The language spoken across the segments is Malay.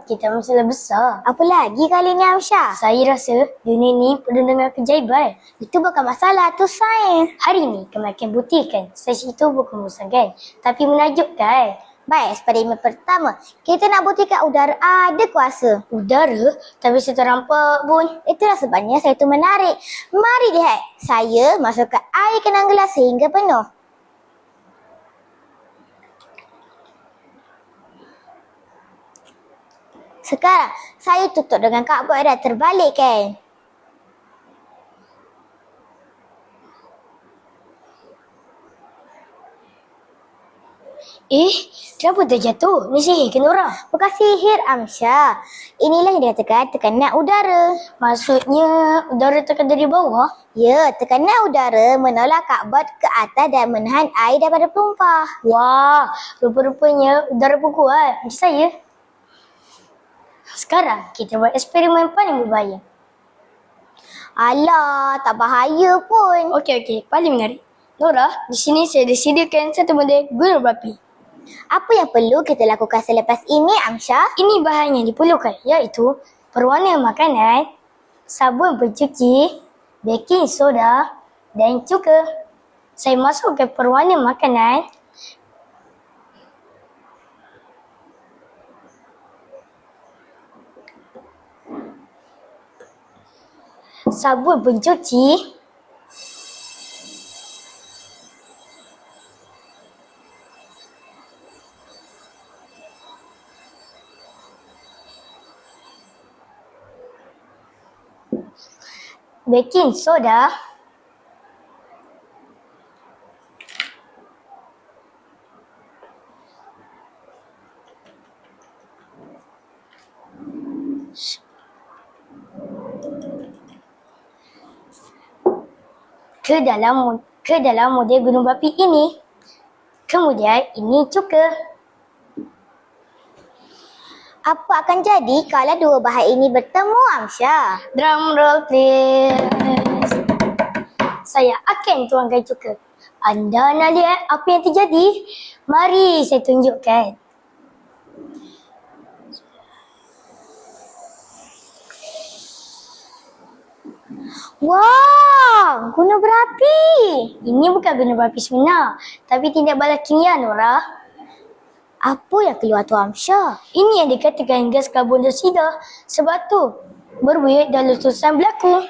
kita masalah besar. Apa lagi kali ni, Amsyah? Saya rasa dunia ni penuh dengan keajaiban. Itu bukan masalah, tu sains. Hari ni kami akan buktikan sains itu bukan membosankan, tapi menakjubkan. Baik, eksperimen pertama. Kita nak buktikan udara ada kuasa. Udara? Tapi saya tak nampak pun. Itulah sebabnya saya tu menarik. Mari lihat. Saya masukkan air ke dalam gelas sehingga penuh. Sekarang, saya tutup dengan cardboard dan terbalikkan. Kenapa terjatuh? Ni sihir ke Nora? Bukan sihir, Amsyah. Inilah yang dikatakan tekanan udara. Maksudnya udara tekan dari bawah? Ya, tekanan udara menolak cardboard ke atas dan menahan air daripada tumpah. Wah, rupa-rupanya udara pun kuat. Macam saya. Sekarang kita buat eksperimen paling berbahaya. Alah, tak bahaya pun. Okey, paling menarik. Nora, di sini saya dah sediakan satu model gunung berapi. Apa yang perlu kita lakukan selepas ini, Amsyah? Ini bahan yang diperlukan, iaitu pewarna makanan, sabun pencuci, baking soda dan cuka. Saya masukkan pewarna makanan. Sabun pencuci, baking soda, ke dalam model gunung berapi ini. Kemudian ini cuka. Apa akan jadi kalau dua bahan ini bertemu, Amsyah? Drum roll please. Saya akan tuangkan cuka. Anda nak lihat apa yang terjadi? Mari saya tunjukkan. Wow, gunung berapi. Ini bukan gunung berapi sebenar, tapi tindak balas kimia, Nora. Apa yang keluar tu, Amsyah? Ini yang dikatakan gas karbon dioksida. Sebab tu, berwujud dan letusan berlaku.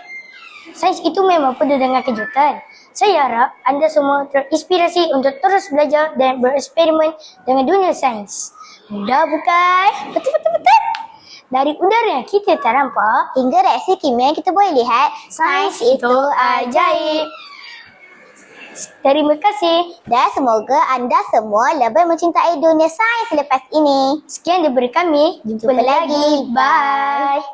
Sains itu memang penuh dengan kejutan. Saya harap anda semua terinspirasi untuk terus belajar dan bereksperimen dengan dunia sains. Mudah bukan? Betul. Dari udara yang kita tak nampak Hingga reaksi kimia yang kita boleh lihat, sains itu ajaib. Terima kasih. Dan semoga anda semua lebih mencintai dunia sains selepas ini. Sekian daripada kami. Jumpa lagi. Bye.